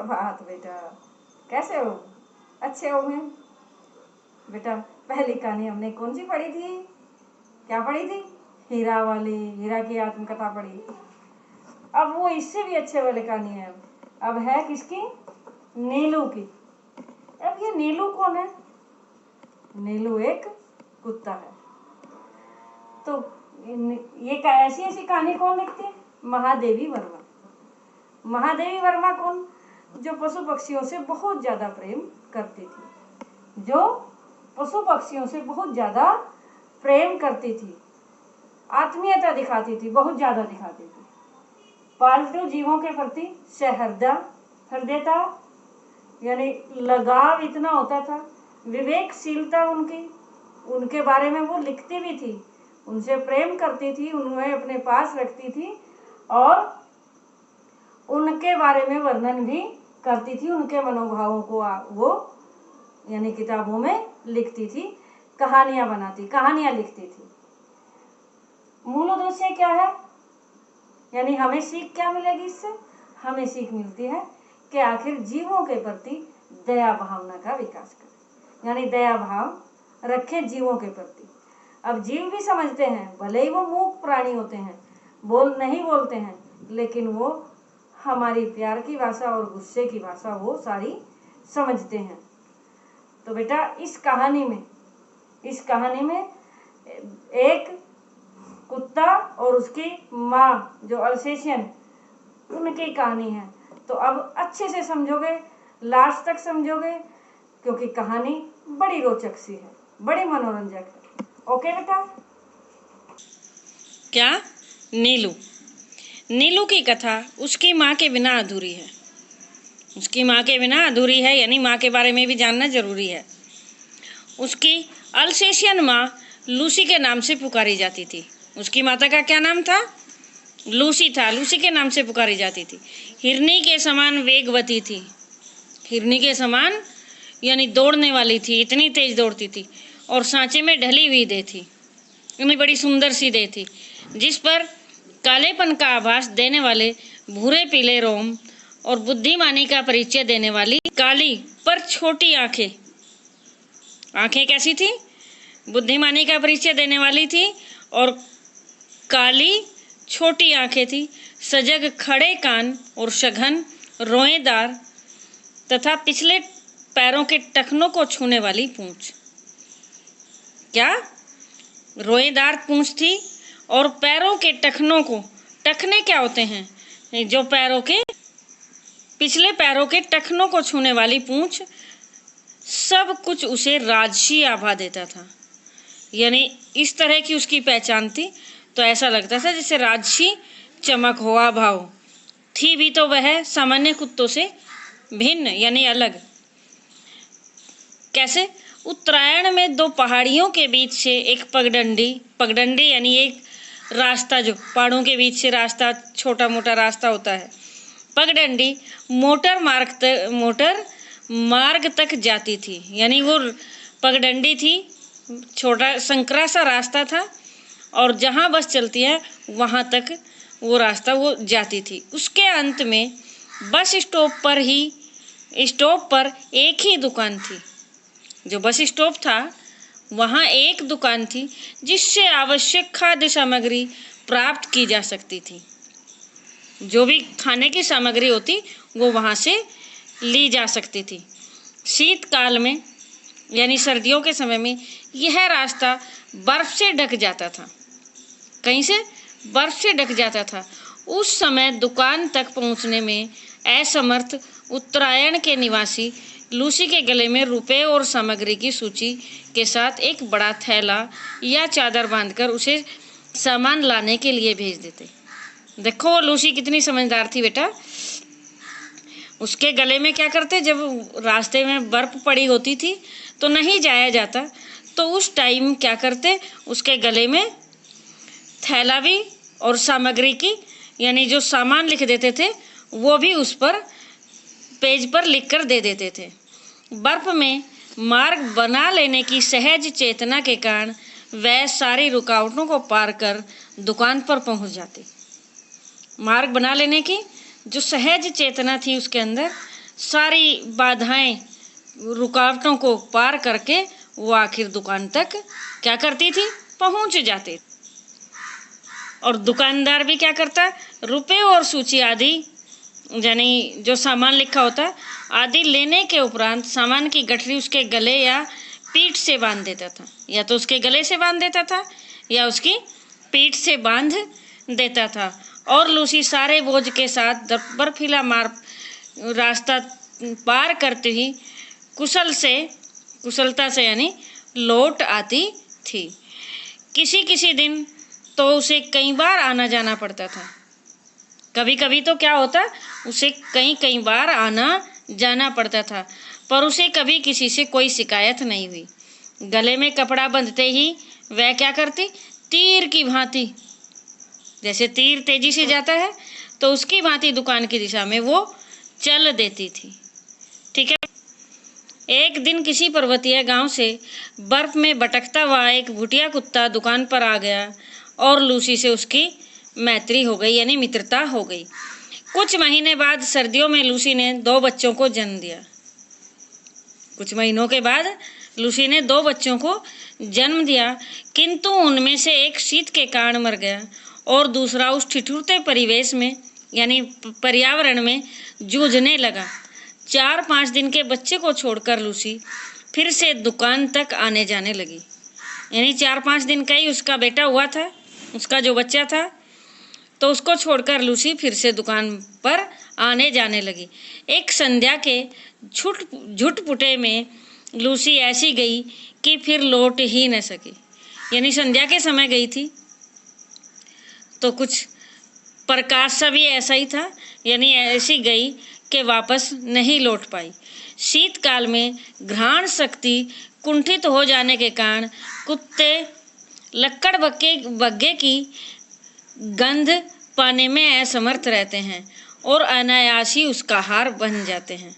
सुप्रभात बेटा, कैसे हो? अच्छे हो मैं? बेटा पहली कहानी हमने कौन सी पढ़ी थी? क्या पढ़ी थी? हीरा वाली, हीरा की आत्मकथा पढ़ी थी। अब वो इससे भी अच्छे वाली कहानी है। अब है किसकी? नीलू की। अब ये नीलू कौन है? नीलू एक कुत्ता है। तो ये ऐसी ऐसी कहानी कौन लिखती है? महादेवी वर्मा। महादेवी वर्मा कौन? जो पशु पक्षियों से बहुत ज्यादा प्रेम करती थी, जो पशु पक्षियों से बहुत ज्यादा प्रेम करती थी, आत्मीयता दिखाती थी, बहुत ज्यादा दिखाती थी। पालतू जीवों के प्रति हृदयता यानी लगाव इतना होता था, विवेकशीलता उनके बारे में वो लिखती भी थी, उनसे प्रेम करती थी, उन्हें अपने पास रखती थी और उनके बारे में वर्णन भी करती थी। उनके मनोभावों को वो यानी किताबों में लिखती थी, कहानियां बनाती, कहानियां लिखती थी। मूल उद्देश्य क्या है? यानी हमें सीख क्या मिलेगी इससे? हमें सीख मिलती है कि आखिर जीवों के प्रति दया भावना का विकास करें, यानी दया भाव रखें जीवों के प्रति। अब जीव भी समझते हैं, भले ही वो मूक प्राणी होते हैं, नहीं बोलते हैं, लेकिन वो हमारी प्यार की भाषा और गुस्से की भाषा वो सारी समझते हैं। तो बेटा इस कहानी में एक कुत्ता और उसकी माँ जो अल्सेशियन, उनकी कहानी है। तो अब अच्छे से समझोगे, लास्ट तक समझोगे, क्योंकि कहानी बड़ी रोचक सी है, बड़ी मनोरंजक है। ओके बेटा? क्या? नीलू की कथा उसकी माँ के बिना अधूरी है। उसकी माँ के बिना अधूरी है, यानी माँ के बारे में भी जानना जरूरी है। उसकी अल्सेशियन माँ लूसी के नाम से पुकारी जाती थी। उसकी माता का क्या नाम था? लूसी था। लूसी के नाम से पुकारी जाती थी। हिरनी के समान वेगवती थी। हिरनी के समान यानी दौड़ने वाली थी, इतनी तेज दौड़ती थी। और सांचे में ढली हुई देह थी, यानी बड़ी सुंदर सी देह थी, जिस पर कालेपन का आभास देने वाले भूरे पीले रोम और बुद्धिमानी का परिचय देने वाली काली पर छोटी आंखें कैसी थी? बुद्धिमानी का परिचय देने वाली थी और काली छोटी आंखें थी। सजग खड़े कान और सघन रोएदार तथा पिछले पैरों के टखनों को छूने वाली पूंछ। क्या? रोएदार पूंछ थी और पैरों के टखनों को, टखने क्या होते हैं? जो पैरों के पिछले पैरों के टखनों को छूने वाली पूंछ। सब कुछ उसे राजसी आभा देता था, यानी इस तरह की उसकी पहचान थी तो ऐसा लगता था जैसे राजसी चमक हो, आभा हो। थी भी तो वह सामान्य कुत्तों से भिन्न, यानी अलग। कैसे? उत्तरायण में दो पहाड़ियों के बीच से एक पगडंडी यानी एक रास्ता, जो पहाड़ों के बीच से रास्ता, छोटा मोटा रास्ता होता है, पगडंडी मोटर मार्ग तक जाती थी। यानी वो पगडंडी थी, छोटा संकरा सा रास्ता था और जहाँ बस चलती है वहाँ तक वो रास्ता वो जाती थी। उसके अंत में बस स्टॉप पर एक ही दुकान थी। जो बस स्टॉप था वहाँ एक दुकान थी जिससे आवश्यक खाद्य सामग्री प्राप्त की जा सकती थी। जो भी खाने की सामग्री होती वो वहाँ से ली जा सकती थी। शीतकाल में यानी सर्दियों के समय में यह रास्ता बर्फ से ढक जाता था। कहीं से? बर्फ से ढक जाता था। उस समय दुकान तक पहुँचने में असमर्थ उत्तरायण के निवासी लूसी के गले में रुपए और सामग्री की सूची के साथ एक बड़ा थैला या चादर बांधकर उसे सामान लाने के लिए भेज देते। देखो वो लूसी कितनी समझदार थी बेटा। उसके गले में क्या करते, जब रास्ते में बर्फ पड़ी होती थी तो नहीं जाया जाता, तो उस टाइम क्या करते, उसके गले में थैला भी और सामग्री की यानी जो सामान लिख देते थे वो भी उस पर पेज पर लिखकर दे देते थे। बर्फ में मार्ग बना लेने की सहज चेतना के कारण वह सारी रुकावटों को पार कर दुकान पर पहुंच जाती। मार्ग बना लेने की जो सहज चेतना थी उसके अंदर, सारी बाधाएं, रुकावटों को पार करके वो आखिर दुकान तक क्या करती थी, पहुंच जाती। और दुकानदार भी क्या करता, रुपए और सूची आदि यानी जो सामान लिखा होता आदि लेने के उपरांत सामान की गठरी उसके गले या पीठ से बांध देता था, या तो उसके गले से बांध देता था या उसकी पीठ से बांध देता था। और लूसी सारे बोझ के साथ बर्फीला रास्ता पार करती ही कुशलता से यानी लौट आती थी। किसी दिन तो उसे कई बार आना जाना पड़ता था। कभी कभी तो क्या होता, उसे कई बार आना जाना पड़ता था, पर उसे कभी किसी से कोई शिकायत नहीं हुई। गले में कपड़ा बंधते ही वह क्या करती, तीर की भांति, जैसे तीर तेजी से जाता है तो उसकी भांति दुकान की दिशा में वो चल देती थी। ठीक है। एक दिन किसी पर्वतीय गांव से बर्फ में भटकता हुआ एक भुटिया कुत्ता दुकान पर आ गया और लूसी से उसकी मैत्री हो गई, यानी मित्रता हो गई। कुछ महीने बाद सर्दियों में लूसी ने 2 बच्चों को जन्म दिया। कुछ महीनों के बाद लूसी ने 2 बच्चों को जन्म दिया, किंतु उनमें से एक शीत के कारण मर गया और दूसरा उस ठिठुरते परिवेश में यानी पर्यावरण में जूझने लगा। 4-5 दिन के बच्चे को छोड़कर लूसी फिर से दुकान तक आने जाने लगी। यानी 4-5 दिन का ही उसका बेटा हुआ था, उसका जो बच्चा था, तो उसको छोड़कर लूसी फिर से दुकान पर आने जाने लगी। एक संध्या के झुटपुटे में लूसी ऐसी गई कि फिर लौट ही न सकी। यानी संध्या के समय गई थी तो कुछ प्रकाश सा भी ऐसा ही था, यानी ऐसी गई कि वापस नहीं लौट पाई। शीतकाल में घ्राण शक्ति कुंठित हो जाने के कारण कुत्ते लक्कड़ बग्गे की गंध पाने में असमर्थ रहते हैं और अनायास ही उसका आहार बन जाते हैं।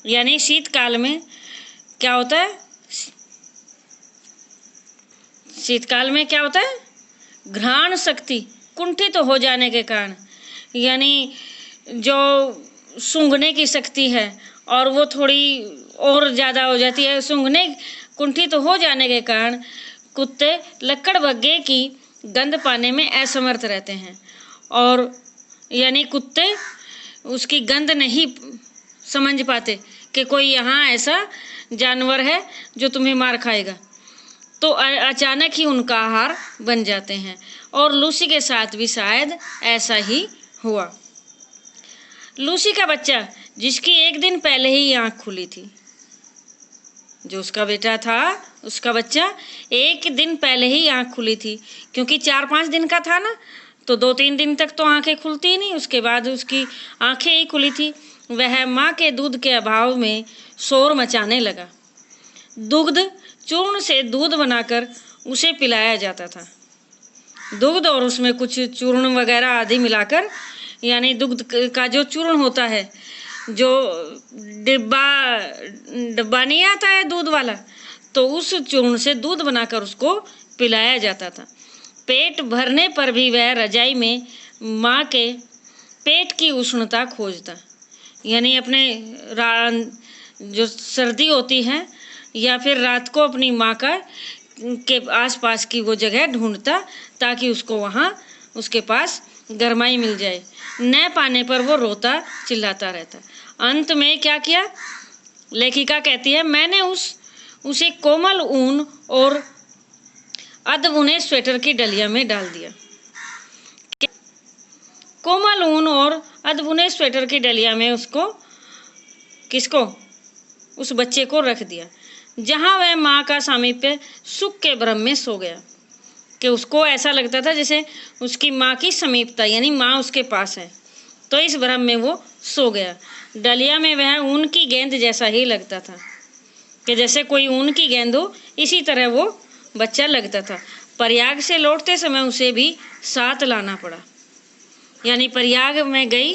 यानी शीतकाल में क्या होता है, शीतकाल में क्या होता है, घ्राण शक्ति कुंठित तो हो जाने के कारण, यानी जो सूंघने की शक्ति है और वो थोड़ी और ज़्यादा हो जाती है। सूंघने कुंठित तो हो जाने के कारण कुत्ते लक्कड़ बग्गे की गंध पाने में असमर्थ रहते हैं और यानी कुत्ते उसकी गंध नहीं समझ पाते कि कोई यहाँ ऐसा जानवर है जो तुम्हें मार खाएगा, तो अचानक ही उनका आहार बन जाते हैं। और लूसी के साथ भी शायद ऐसा ही हुआ। लूसी का बच्चा, जिसकी एक दिन पहले ही आँख खुली थी, जो उसका बेटा था उसका बच्चा एक दिन पहले ही आँख खुली थी, क्योंकि 4-5 दिन का था ना, तो 2-3 दिन तक तो आँखें खुलती ही नहीं, उसके बाद उसकी आँखें ही खुली थी। वह माँ के दूध के अभाव में शोर मचाने लगा। दुग्ध चूर्ण से दूध बनाकर उसे पिलाया जाता था। दूध और उसमें कुछ चूर्ण वगैरह आदि मिलाकर, यानी दूध का जो चूर्ण होता है, जो डिब्बा नहीं आता है दूध वाला, तो उस चूर्ण से दूध बनाकर उसको पिलाया जाता था। पेट भरने पर भी वह रजाई में माँ के पेट की उष्णता खोजता, यानी अपने जो सर्दी होती है या फिर रात को अपनी माँ के आसपास की वो जगह ढूंढता ताकि उसको वहाँ उसके पास गरमाई मिल जाए। न पाने पर वो रोता चिल्लाता रहता। अंत में क्या किया, लेखिका कहती है, मैंने उसे कोमल ऊन और अधबुने स्वेटर की डलिया में डाल दिया। कोमल ऊन और अधबुने स्वेटर की डलिया में उस बच्चे को रख दिया, जहाँ वह माँ का सामीप्य सुख के भ्रम में सो गया। कि उसको ऐसा लगता था जैसे उसकी माँ की समीपता, यानी माँ उसके पास है, तो इस भ्रम में वो सो गया। डलिया में वह ऊन की गेंद जैसा ही लगता था, कि जैसे कोई ऊन की गेंद हो, इसी तरह वो बच्चा लगता था। प्रयाग से लौटते समय उसे भी साथ लाना पड़ा, यानी प्रयाग में गई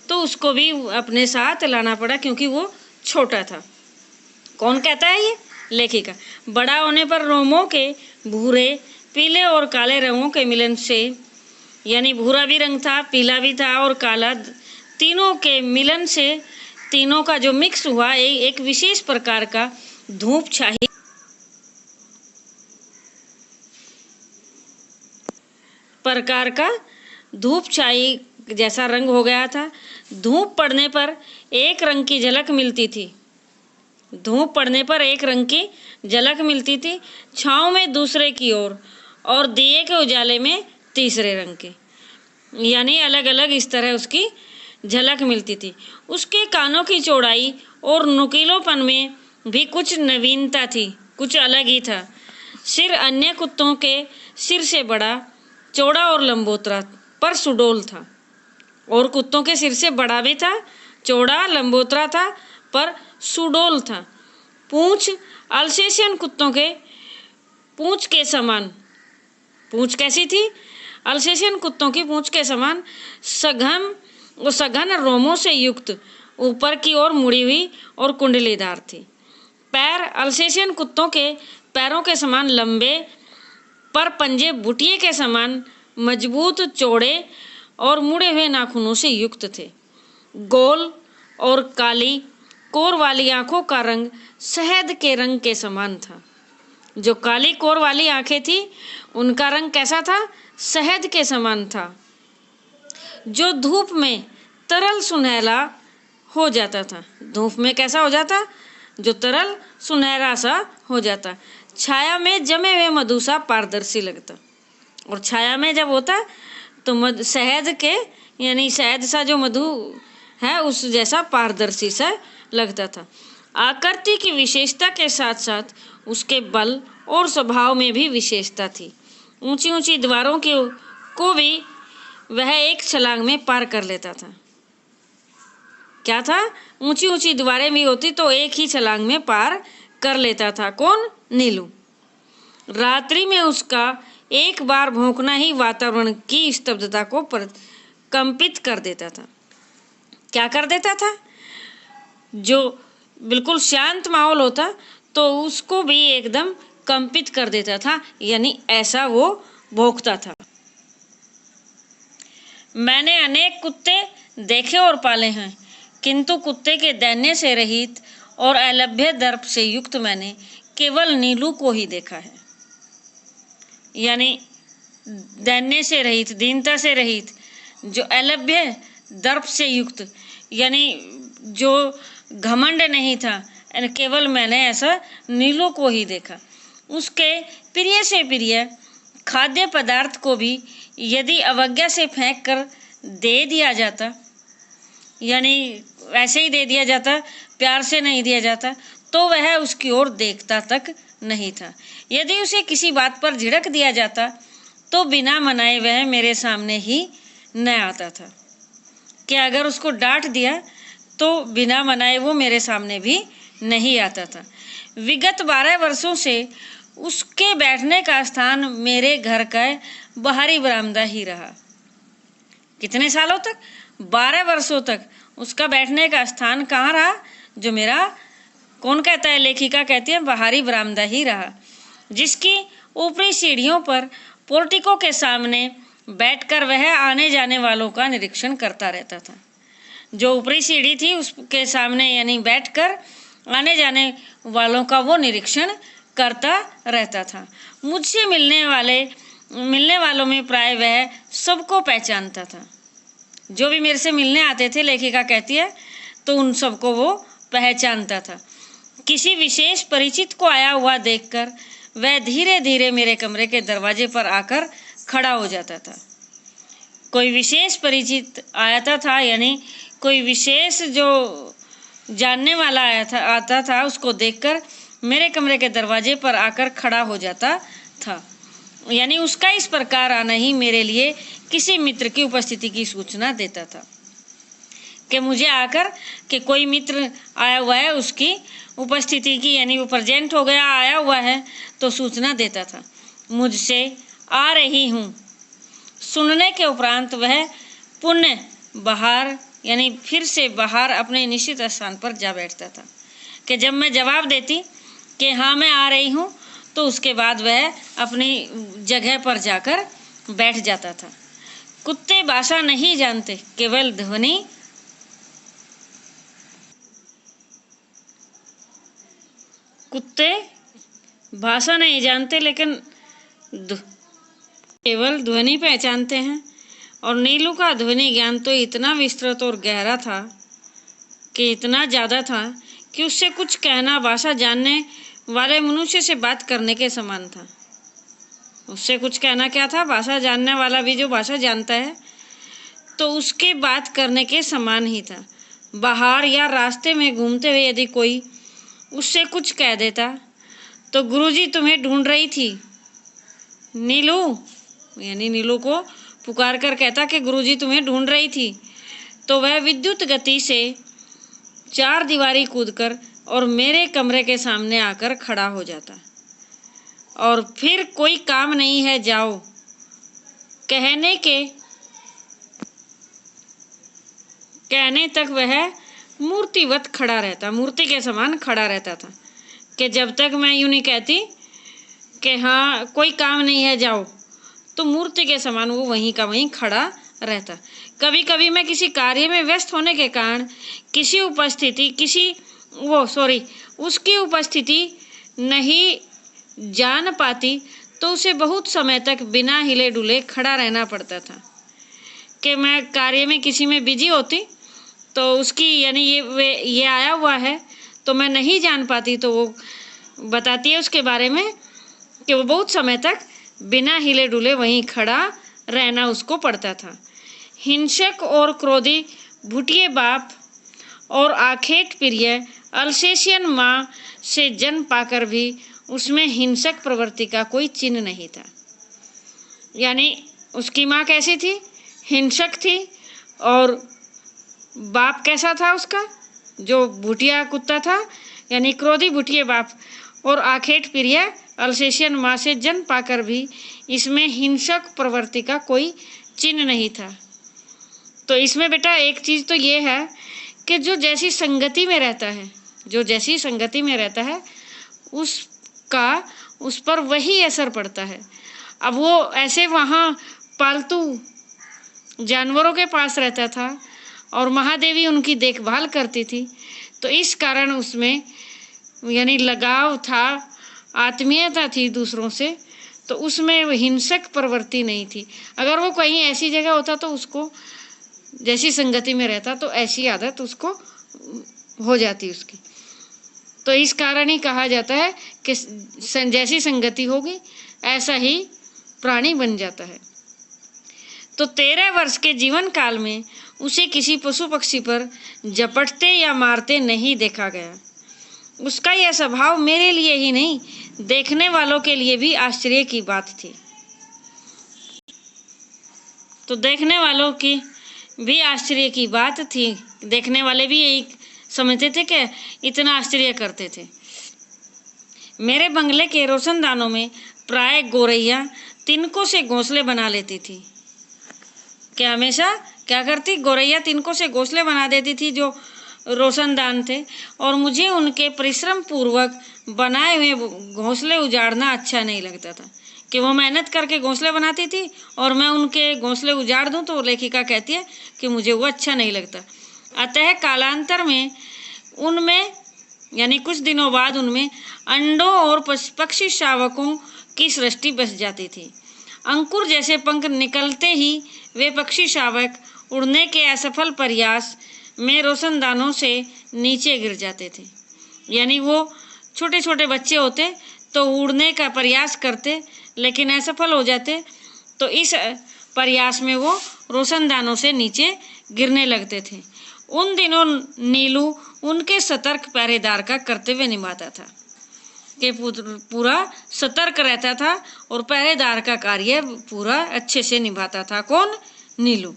तो उसको भी अपने साथ लाना पड़ा, क्योंकि वो छोटा था। कौन कहता है ये? लेखिका। बड़ा होने पर रोमों के भूरे, पीले और काले रंगों के मिलन से, यानी भूरा भी रंग था, पीला भी था और काला, तीनों के मिलन से तीनों का जो मिक्स हुआ एक विशेष प्रकार का धूप छाई प्रकार का धूप छाई जैसा रंग हो गया था। धूप पड़ने पर एक रंग की झलक मिलती थी। धूप पड़ने पर एक रंग की झलक मिलती थी, छाँव में दूसरे की ओर और दिए के उजाले में तीसरे रंग की, यानी अलग अलग इस तरह उसकी झलक मिलती थी। उसके कानों की चौड़ाई और नुकीलोपन में भी कुछ नवीनता थी, कुछ अलग ही था। सिर अन्य कुत्तों के सिर से बड़ा, चौड़ा और लंबोतरा पर सुडौल था। और कुत्तों के सिर से बड़ा भी था, चौड़ा लंबोतरा था, पर सुडौल था। पूंछ अल्सेशियन कुत्तों के पूंछ के समान, पूंछ कैसी थी? अल्सेशियन कुत्तों की पूंछ के समान सघन रोमों से युक्त, ऊपर की ओर मुड़ी हुई और कुंडलीदार थी। पैर अल्सेशियन कुत्तों के पैरों के समान लंबे, पर पंजे बुटिये के समान मजबूत, चौड़े और मुड़े हुए नाखूनों से युक्त थे। गोल और काली कोर वाली आंखों का रंग शहद के रंग के समान था। जो काली कोर वाली आंखें थी उनका रंग कैसा था? शहद के समान था, जो धूप में तरल सुनहरा हो जाता था। धूप में कैसा हो जाता? जो तरल सुनहरा सा हो जाता। छाया में जमे हुए मधु सा पारदर्शी लगता। और छाया में जब होता तो शहद के यानी शहद सा जो मधु है उस जैसा पारदर्शी सा लगता था। आकृति की विशेषता के साथ साथ उसके बल और स्वभाव में भी विशेषता थी। ऊंची ऊंची दीवारों को भी वह एक छलांग में पार कर लेता था। क्या था? ऊंची ऊंची दीवारें भी होती तो एक ही छलांग में पार कर लेता था। कौन? नीलू। रात्रि में उसका एक बार भौंकना ही वातावरण की स्तब्धता को कंपित कर देता था। क्या कर देता था? जो बिल्कुल शांत माहौल होता तो उसको भी एकदम कंपित कर देता था, यानी ऐसा वो भौंकता था। मैंने अनेक कुत्ते देखे और पाले हैं, किंतु कुत्ते के दैन्य से रहित और अलभ्य दर्प से युक्त मैंने केवल नीलू को ही देखा है। यानी दैन्य से रहित, दीनता से रहित, जो अलभ्य दर्प से युक्त, यानी जो घमंड नहीं था, केवल मैंने ऐसा नीलू को ही देखा। उसके प्रिय से प्रिय खाद्य पदार्थ को भी यदि अवज्ञा से फेंक कर दे दिया जाता, यानी ऐसे ही दे दिया जाता, प्यार से नहीं दिया जाता, तो वह उसकी ओर देखता तक नहीं था। यदि उसे किसी बात पर झिड़क दिया जाता तो बिना मनाए वह मेरे सामने ही न आता था। कि अगर उसको डांट दिया तो बिना मनाए वो मेरे सामने भी नहीं आता था। विगत 12 वर्षों से उसके बैठने का स्थान मेरे घर का बाहरी बरामदा ही रहा। कितने सालों तक? 12 वर्षों तक उसका बैठने का स्थान कहाँ रहा? जो मेरा, कौन कहता है? लेखिका कहती है बाहरी बरामदा ही रहा, जिसकी ऊपरी सीढ़ियों पर पोर्टिको के सामने बैठकर वह आने जाने वालों का निरीक्षण करता रहता था। जो ऊपरी सीढ़ी थी उसके सामने यानी बैठकर आने जाने वालों का वो निरीक्षण करता रहता था। मुझसे मिलने वालों में प्राय वह सबको पहचानता था। जो भी मेरे से मिलने आते थे, लेखिका कहती है, तो उन सबको वो पहचानता था। किसी विशेष परिचित को आया हुआ देखकर वह धीरे धीरे मेरे कमरे के दरवाजे पर आकर खड़ा हो जाता था। कोई विशेष परिचित आता था, यानी कोई विशेष जो जानने वाला आता था, उसको देखकर मेरे कमरे के दरवाजे पर आकर खड़ा हो जाता था। यानी उसका इस प्रकार आना ही मेरे लिए किसी मित्र की उपस्थिति की सूचना देता था। कि मुझे आकर कि कोई मित्र आया हुआ है, उसकी उपस्थिति की, यानी वो प्रेजेंट हो गया, आया हुआ है, तो सूचना देता था। मुझसे आ रही हूँ सुनने के उपरांत वह पुनः बाहर, यानी फिर से बाहर अपने निश्चित स्थान पर जा बैठता था। कि जब मैं जवाब देती कि हाँ मैं आ रही हूँ, तो उसके बाद वह अपनी जगह पर जाकर बैठ जाता था। कुत्ते भाषा नहीं जानते, केवल ध्वनि कुत्ते भाषा नहीं जानते लेकिन केवल ध्वनि पहचानते हैं, और नीलू का ध्वनि ज्ञान तो इतना विस्तृत और गहरा था कि इतना ज़्यादा था कि उससे कुछ कहना भाषा जानने वाले मनुष्य से बात करने के समान था। उससे कुछ कहना क्या था, भाषा जानने वाला भी जो भाषा जानता है तो उसके बात करने के समान ही था। बाहर या रास्ते में घूमते हुए यदि कोई उससे कुछ कह देता तो गुरुजी तुम्हें ढूंढ रही थी नीलू, यानी नीलू को पुकार कर कहता कि गुरुजी तुम्हें ढूंढ रही थी, तो वह विद्युत गति से 4 दीवारी कूदकर और मेरे कमरे के सामने आकर खड़ा हो जाता, और फिर कोई काम नहीं है जाओ कहने तक वह मूर्तिवत खड़ा रहता, मूर्ति के समान खड़ा रहता था कि जब तक मैं यूं नहीं कहती कि हाँ कोई काम नहीं है जाओ, तो मूर्ति के समान वो वहीं का वहीं खड़ा रहता। कभी कभी मैं किसी कार्य में व्यस्त होने के कारण उसकी उपस्थिति नहीं जान पाती, तो उसे बहुत समय तक बिना हिले डुले खड़ा रहना पड़ता था कि मैं कार्य में किसी में बिजी होती तो उसकी यानी ये आया हुआ है तो मैं नहीं जान पाती, तो वो बताती है उसके बारे में कि वो बहुत समय तक बिना हिले डुले वहीं खड़ा रहना उसको पड़ता था। हिंसक और क्रोधी भुटिये बाप और आखेट प्रिय अल्सेशियन माँ से जन्म पाकर भी उसमें हिंसक प्रवृत्ति का कोई चिन्ह नहीं था। यानी उसकी माँ कैसी थी, हिंसक थी, और बाप कैसा था उसका, जो भुटिया कुत्ता था, यानी क्रोधी भुटिये बाप और आखेट प्रिय अल्सेशियन माँ से जन्म पाकर भी इसमें हिंसक प्रवृत्ति का कोई चिन्ह नहीं था। तो इसमें बेटा एक चीज़ तो ये है कि जो जैसी संगति में रहता है उसका उस पर वही असर पड़ता है। अब वो ऐसे वहाँ पालतू जानवरों के पास रहता था और महादेवी उनकी देखभाल करती थी, तो इस कारण उसमें यानी लगाव था, आत्मीयता थी दूसरों से, तो उसमें हिंसक प्रवृत्ति नहीं थी। अगर वो कहीं ऐसी जगह होता तो उसको जैसी संगति में रहता तो ऐसी आदत उसको हो जाती उसकी। तो इस कारण ही कहा जाता है कि जैसी संगति होगी ऐसा ही प्राणी बन जाता है। तो 13 वर्ष के जीवन काल में उसे किसी पशु पक्षी पर झपटते या मारते नहीं देखा गया। उसका यह स्वभाव मेरे लिए ही नहीं, देखने वालों के लिए भी आश्चर्य की बात थी। तो देखने वालों की भी आश्चर्य की बात थी, देखने वाले भी यही समझते थे कि इतना आश्चर्य करते थे। मेरे बंगले के रोशनदानों में प्राय गोरैया तिनकों से घोंसले बना लेती थी। क्या हमेशा क्या करती, गोरैया तिनकों से घोंसले बना देती थी जो रोशनदान थे, और मुझे उनके परिश्रम पूर्वक बनाए हुए घोंसले उजाड़ना अच्छा नहीं लगता था कि वो मेहनत करके घोंसले बनाती थी और मैं उनके घोंसले उजाड़ दूं, तो लेखिका कहती है कि मुझे वो अच्छा नहीं लगता। अतः कालांतर में उनमें यानी कुछ दिनों बाद उनमें अंडों और पक्षी शावकों की सृष्टि बस जाती थी। अंकुर जैसे पंख निकलते ही वे पक्षी शावक उड़ने के असफल प्रयास में रोशनदानों से नीचे गिर जाते थे। यानी वो छोटे छोटे बच्चे होते तो उड़ने का प्रयास करते लेकिन असफल हो जाते, तो इस प्रयास में वो रोशनदानों से नीचे गिरने लगते थे। उन दिनों नीलू उनके सतर्क पहरेदार का कर्तव्य निभाता था कि पूरा सतर्क रहता था और पहरेदार का कार्य पूरा अच्छे से निभाता था। कौन? नीलू।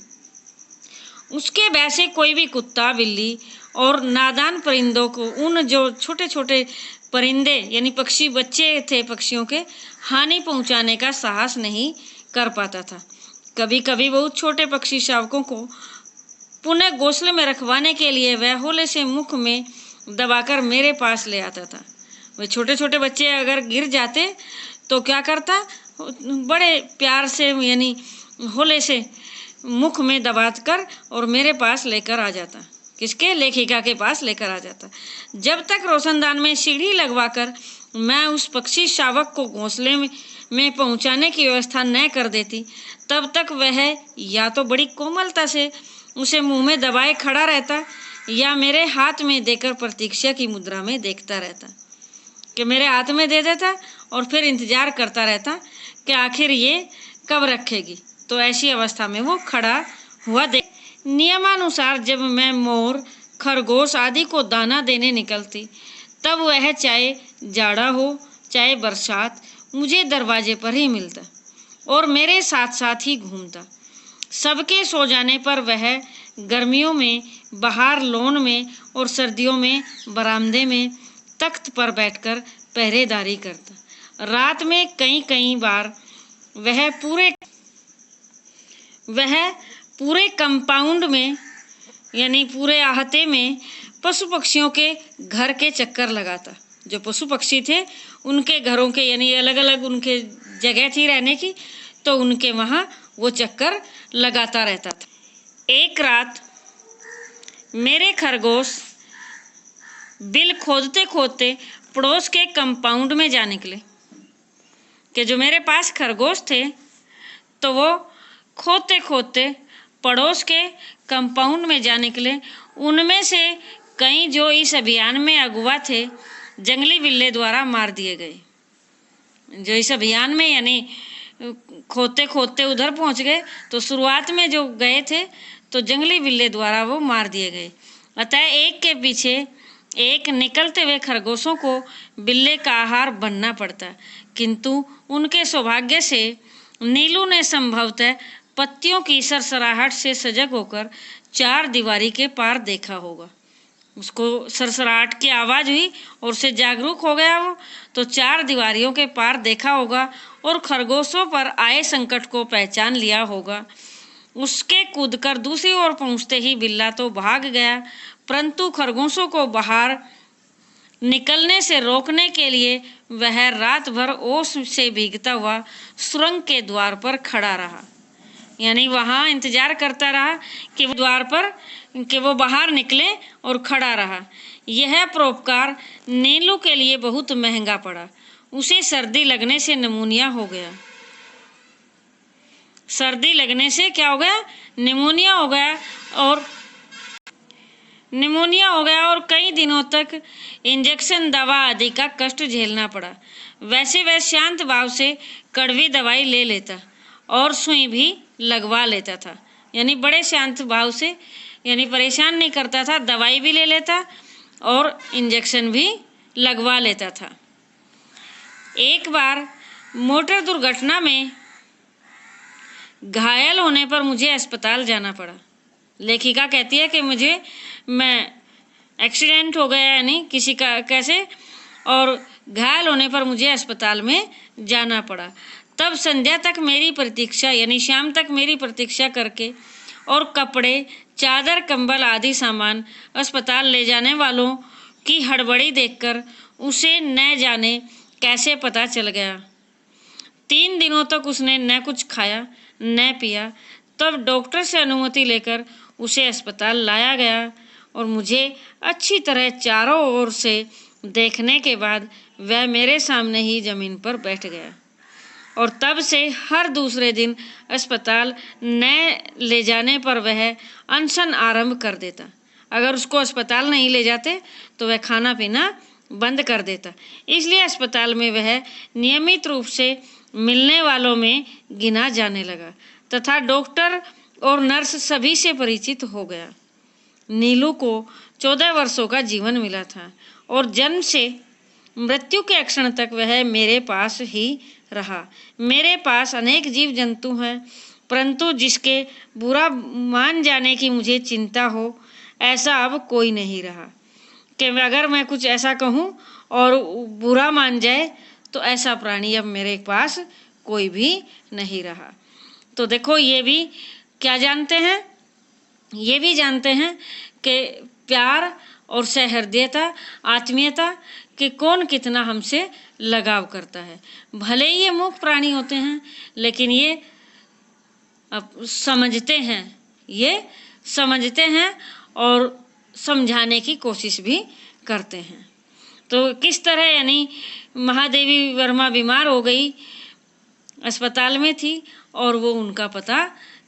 उसके वैसे कोई भी कुत्ता, बिल्ली और नादान परिंदों को, उन जो छोटे छोटे परिंदे यानी पक्षी बच्चे थे पक्षियों के, हानि पहुंचाने का साहस नहीं कर पाता था। कभी कभी बहुत छोटे पक्षी शावकों को पुनः घोंसले में रखवाने के लिए वह होले से मुख में दबाकर मेरे पास ले आता था। वे छोटे छोटे बच्चे अगर गिर जाते तो क्या करता, बड़े प्यार से यानी होले से मुख में दबाकर और मेरे पास लेकर आ जाता किसके? लेखिका के पास लेकर आ जाता। जब तक रोशनदान में सीढ़ी लगवाकर मैं उस पक्षी शावक को घोंसले में पहुंचाने की व्यवस्था न कर देती, तब तक वह या तो बड़ी कोमलता से उसे मुंह में दबाए खड़ा रहता या मेरे हाथ में देकर प्रतीक्षा की मुद्रा में देखता रहता, कि मेरे हाथ में दे देता और फिर इंतजार करता रहता कि आखिर ये कब रखेगी। तो ऐसी अवस्था में वो खड़ा हुआ देख। नियमानुसार जब मैं मोर, खरगोश आदि को दाना देने निकलती, तब वह चाहे जाड़ा हो चाहे बरसात मुझे दरवाजे पर ही मिलता और मेरे साथ साथ ही घूमता। सबके सो जाने पर वह गर्मियों में बाहर लॉन में और सर्दियों में बरामदे में तख्त पर बैठकर पहरेदारी करता। रात में कई कई बार वह पूरे कंपाउंड में यानी पूरे आहते में पशु पक्षियों के घर के चक्कर लगाता। जो पशु पक्षी थे उनके घरों के यानी अलग अलग उनके जगह थी रहने की, तो उनके वहाँ वो चक्कर लगाता रहता था। एक रात मेरे खरगोश बिल खोदते खोदते पड़ोस के कंपाउंड में जा निकले। कि जो मेरे पास खरगोश थे तो वो खोदते खोदते पड़ोस के कंपाउंड में जा निकले। उनमें से कई जो इस अभियान में अगुवा थे जंगली बिल्ले द्वारा मार दिए गए। जो इस अभियान में यानी खोदते खोदते उधर पहुंच गए, तो शुरुआत में जो गए थे तो जंगली बिल्ले द्वारा वो मार दिए गए। अतः एक के पीछे एक निकलते हुए खरगोशों को बिल्ले का आहार बनना पड़ता, किंतु उनके सौभाग्य से नीलू ने संभवतः पत्तियों की सरसराहट से सजग होकर चार दीवारी के पार देखा होगा। उसको सरसराहट की आवाज़ हुई और उससे जागरूक हो गया वो, तो चार दीवारियों के पार देखा होगा और खरगोशों पर आए संकट को पहचान लिया होगा। उसके कूदकर दूसरी ओर पहुंचते ही बिल्ला तो भाग गया, परंतु खरगोशों को बाहर निकलने से रोकने के लिए वह रात भर ओस से भीगता हुआ सुरंग के द्वार पर खड़ा रहा। यानी वहाँ इंतजार करता रहा कि वो द्वार पर कि वो बाहर निकले और खड़ा रहा। यह परोपकार नीलू के लिए बहुत महंगा पड़ा। उसे सर्दी लगने से निमोनिया हो गया। सर्दी लगने से क्या हो गया? निमोनिया हो गया और कई दिनों तक इंजेक्शन दवा आदि का कष्ट झेलना पड़ा। वैसे वह शांत भाव से कड़वी दवाई ले लेता और सुई भी लगवा लेता था। यानी बड़े शांत भाव से यानी परेशान नहीं करता था, दवाई भी ले लेता और इंजेक्शन भी लगवा लेता था। एक बार मोटर दुर्घटना में घायल होने पर मुझे अस्पताल जाना पड़ा। लेखिका कहती है कि मैं एक्सीडेंट हो गया यानी किसी का कैसे, और घायल होने पर मुझे अस्पताल में जाना पड़ा। तब संध्या तक मेरी प्रतीक्षा यानी शाम तक मेरी प्रतीक्षा करके और कपड़े, चादर, कंबल आदि सामान अस्पताल ले जाने वालों की हड़बड़ी देखकर उसे न जाने कैसे पता चल गया। 3 दिनों तक उसने न कुछ खाया न पिया। तब डॉक्टर से अनुमति लेकर उसे अस्पताल लाया गया और मुझे अच्छी तरह चारों ओर से देखने के बाद वह मेरे सामने ही ज़मीन पर बैठ गया और तब से हर दूसरे दिन अस्पताल न ले जाने पर वह अनशन आरंभ कर देता। अगर उसको अस्पताल नहीं ले जाते तो वह खाना पीना बंद कर देता। इसलिए अस्पताल में वह नियमित रूप से मिलने वालों में गिना जाने लगा तथा डॉक्टर और नर्स सभी से परिचित हो गया। नीलू को 14 वर्षों का जीवन मिला था और जन्म से मृत्यु के क्षण तक वह मेरे पास ही रहा। मेरे पास अनेक जीव जंतु हैं, परंतु जिसके बुरा मान जाने की मुझे चिंता हो ऐसा अब कोई नहीं रहा। कि अगर मैं कुछ ऐसा कहूँ और बुरा मान जाए तो ऐसा प्राणी अब मेरे पास कोई भी नहीं रहा। तो देखो ये भी क्या जानते हैं, ये भी जानते हैं कि प्यार और सहृदयता, आत्मीयता कि कौन कितना हमसे लगाव करता है। भले ही ये मूक प्राणी होते हैं लेकिन ये समझते हैं और समझाने की कोशिश भी करते हैं। तो किस तरह यानी महादेवी वर्मा बीमार हो गई, अस्पताल में थी, और वो उनका पता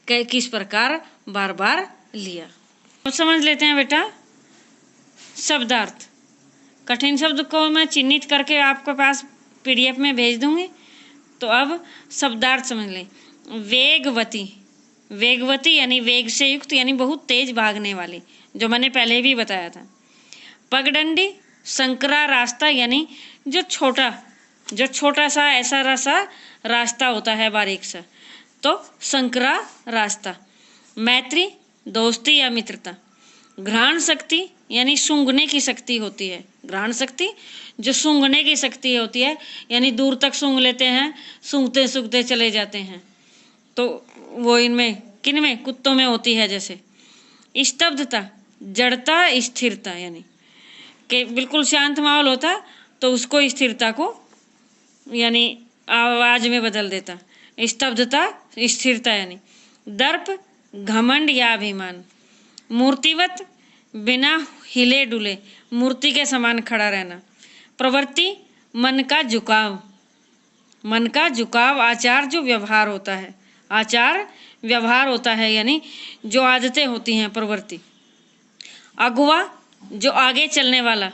किस प्रकार बार बार लिया। अब समझ लेते हैं बेटा शब्दार्थ। कठिन शब्द को मैं चिन्हित करके आपके पास PDF में भेज दूंगी। तो अब शब्दार्थ समझ लें। वेगवती, वेगवती यानी वेग से युक्त, यानी बहुत तेज भागने वाली, जो मैंने पहले भी बताया था। पगडंडी, संकरा रास्ता, यानी जो छोटा सा ऐसा रास्ता होता है बारीक सा, तो संकरा रास्ता। मैत्री, दोस्ती या मित्रता। घ्राण शक्ति यानी सूंघने की शक्ति होती है। घ्राण शक्ति जो सूंघने की शक्ति होती है, यानी दूर तक सूंघ लेते हैं, सूंघते सूंघते चले जाते हैं। तो वो इनमें किनमें, कुत्तों में होती है जैसे। स्तब्धता, जड़ता, स्थिरता, यानी कि बिल्कुल शांत माहौल होता तो उसको स्थिरता को यानी आवाज में बदल देता। स्तब्धता, स्थिरता यानी। दर्प, घमंड या अभिमान। मूर्तिवत, बिना हिले डुले, मूर्ति के समान खड़ा रहना। प्रवृत्ति, मन का झुकाव, मन का झुकाव। आचार जो व्यवहार होता है, आचार व्यवहार होता है यानी जो आदतें होती हैं, प्रवृत्ति। अगुवा, जो आगे चलने वाला,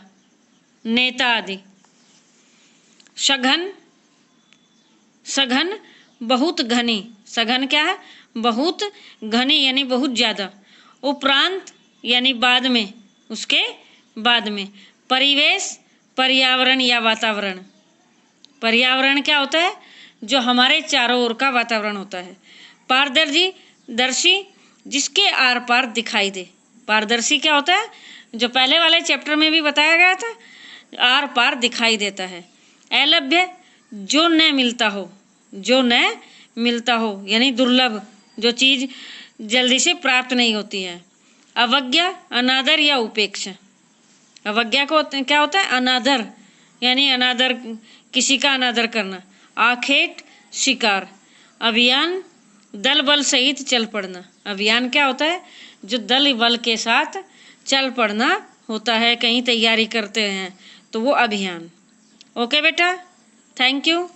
नेता आदि। सघन, सघन बहुत घनी, सघन क्या है, बहुत घनी यानी बहुत ज़्यादा। उपरांत यानी बाद में, उसके बाद में। परिवेश, पर्यावरण या वातावरण। पर्यावरण क्या होता है, जो हमारे चारों ओर का वातावरण होता है। पारदर्शी, दर्शी, जिसके आर पार दिखाई दे। पारदर्शी क्या होता है, जो पहले वाले चैप्टर में भी बताया गया था, आर पार दिखाई देता है। अलभ्य, जो न मिलता हो, जो न मिलता हो यानी दुर्लभ, जो चीज़ जल्दी से प्राप्त नहीं होती है। अवज्ञा, अनादर या उपेक्षा। अवज्ञा को क्या होता है, अनादर, यानी अनादर, किसी का अनादर करना। आखेट, शिकार। अभियान, दल बल सहित चल पड़ना। अभियान क्या होता है, जो दल बल के साथ चल पड़ना होता है, कहीं तैयारी करते हैं तो वो अभियान। ओके बेटा, थैंक यू।